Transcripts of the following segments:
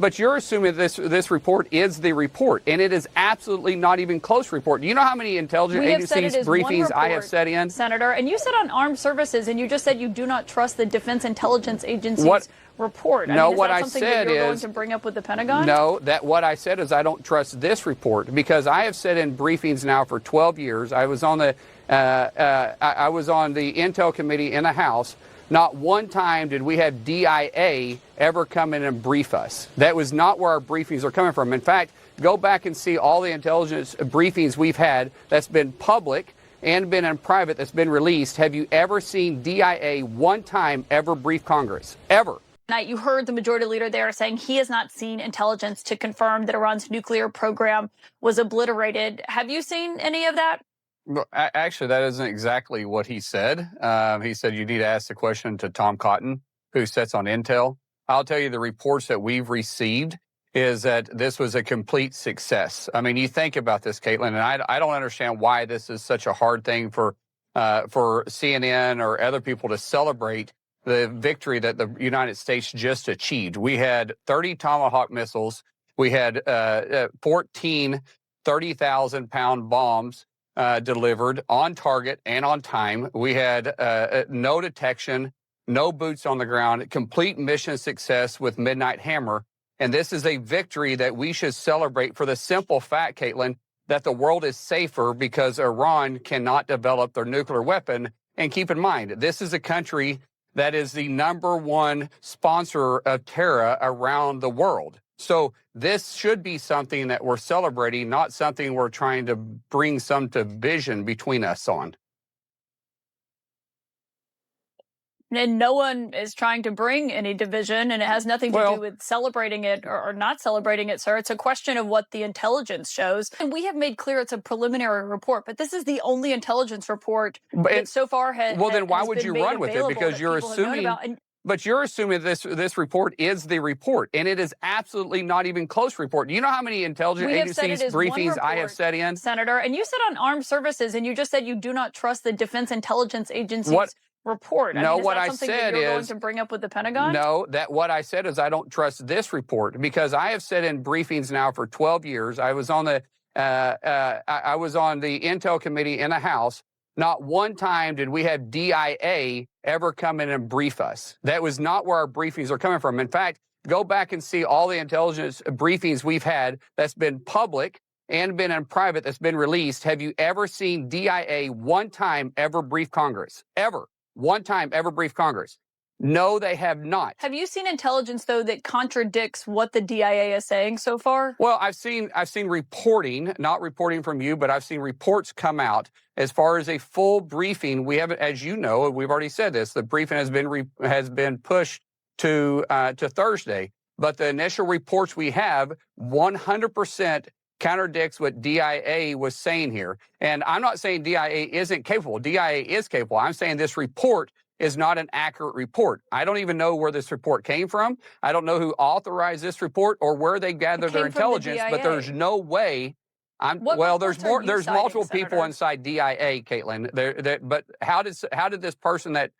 But you're assuming this report is the report, and it is absolutely not even close report. Do you know how many intelligence agencies briefings report, I have said in? Senator, and you said on armed services, and you just said you do not trust the Defense Intelligence Agency's report. No, is what that I something said that you're is going to bring up with the Pentagon? No, what I said is I don't trust this report because I have said in briefings now for 12 years. I was on the Intel Committee in the House. Not one time did we have DIA ever come in and brief us. That was not where our briefings are coming from. In fact, go back and see all the intelligence briefings we've had that's been public and been in private that's been released. Have you ever seen DIA one time ever brief Congress? Ever? Tonight, you heard the majority leader there saying he has not seen intelligence to confirm that Iran's nuclear program was obliterated. Have you seen any of that? Well, actually, that isn't exactly what he said. He said you need to ask the question to Tom Cotton, who sits on Intel. I'll tell you the reports that we've received is that this was a complete success. I mean, you think about this, Caitlin, and I don't understand why this is such a hard thing for CNN or other people to celebrate the victory that the United States just achieved. We had 30 Tomahawk missiles. We had 14 30,000-pound bombs delivered on target and on time. We had no detection, no boots on the ground, complete mission success with Midnight Hammer. And this is a victory that we should celebrate for the simple fact, Caitlin, that the world is safer because Iran cannot develop their nuclear weapon. And keep in mind, this is a country that is the #1 sponsor of terror around the world. So this should be something that we're celebrating, not something we're trying to bring some division between us on. And no one is trying to bring any division, and it has nothing to do with celebrating it or not celebrating it, sir. It's a question of what the intelligence shows. And we have made clear it's a preliminary report, but this is the only intelligence report that so far has Well, then why has would been you made run with it? Because you're assuming... But you're assuming this report is the report, and it is absolutely not even close report. Do you know how many intelligence agencies briefings I have said in? Senator, and you said on armed services, and you just said you do not trust the Defense Intelligence Agency's report. No, is what that I something said that you're is going to bring up with the Pentagon? No, what I said is I don't trust this report because I have said in briefings now for 12 years. I was on the Intel Committee in the House. Not one time did we have DIA ever come in and brief us. That was not where our briefings are coming from. In fact, go back and see all the intelligence briefings we've had that's been public and been in private that's been released. Have you ever seen DIA one time ever brief Congress? Ever. One time ever brief Congress? No, they have not. Have you seen intelligence, though, that contradicts what the DIA is saying so far? Well, I've seen reporting, not reporting from you, but I've seen reports come out as far as a full briefing. We haven't, as you know, we've already said this. The briefing has been pushed to Thursday, but the initial reports we have 100% contradicts what DIA was saying here. And I'm not saying DIA isn't capable. DIA is capable. I'm saying this report is not an accurate report. I don't even know where this report came from. I don't know who authorized this report or where they gathered their intelligence, but there's no way. There's multiple people inside DIA, Caitlin. But how did this person that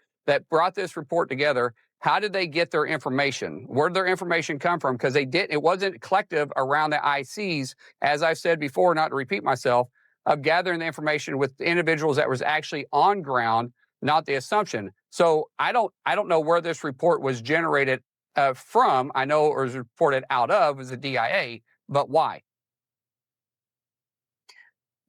brought this report together, how did they get their information? Where did their information come from? Because it wasn't collective around the ICs, as I've said before, not to repeat myself, of gathering the information with individuals that was actually on ground, not the assumption. So I don't know where this report was generated from. I know it was reported out of as a DIA, but why?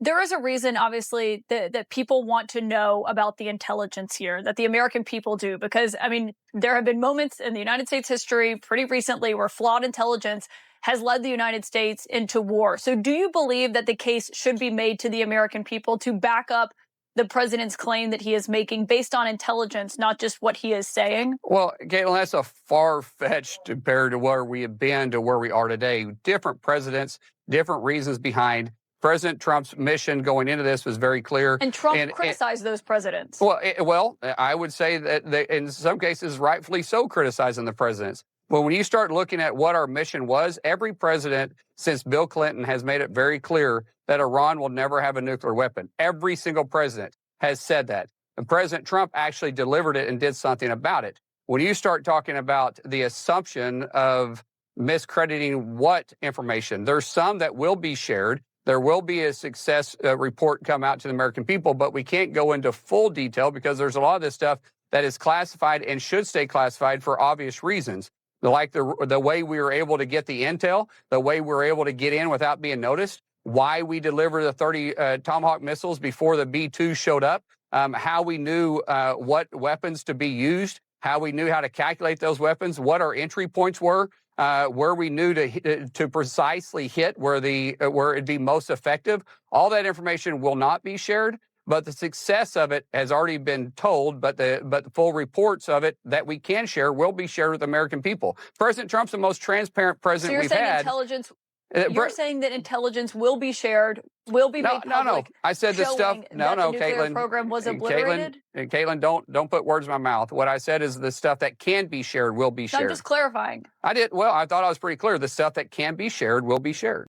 There is a reason, obviously, that people want to know about the intelligence here, that the American people do, because, I mean, there have been moments in the United States history pretty recently where flawed intelligence has led the United States into war. So do you believe that the case should be made to the American people to back up the president's claim that he is making based on intelligence, not just what he is saying? Well, Caitlin, that's a far-fetched compared to where we have been to where we are today. Different presidents, different reasons behind. President Trump's mission going into this was very clear. And Trump criticized those presidents. Well, I would say that they, in some cases, rightfully so, criticizing the presidents. But when you start looking at what our mission was, every president since Bill Clinton has made it very clear that Iran will never have a nuclear weapon. Every single president has said that. And President Trump actually delivered it and did something about it. When you start talking about the assumption of miscrediting what information. There's some that will be shared. There will be a success report come out to the American people, but we can't go into full detail because there's a lot of this stuff that is classified and should stay classified for obvious reasons. Like the way we were able to get the intel, the way we were able to get in without being noticed, why we delivered the 30 Tomahawk missiles before the B-2 showed up, how we knew what weapons to be used, how we knew how to calculate those weapons, what our entry points were, where we knew to precisely hit where it'd be most effective. All that information will not be shared, but the success of it has already been told. But the full reports of it that we can share will be shared with the American people. President Trump's the most transparent president we've had. You're saying that intelligence will be shared, will be made public. No. I said the stuff. No, the nuclear Caitlin. Program was obliterated. Caitlin, don't put words in my mouth. What I said is the stuff that can be shared will be shared. I'm just clarifying. I did. Well, I thought I was pretty clear. The stuff that can be shared will be shared.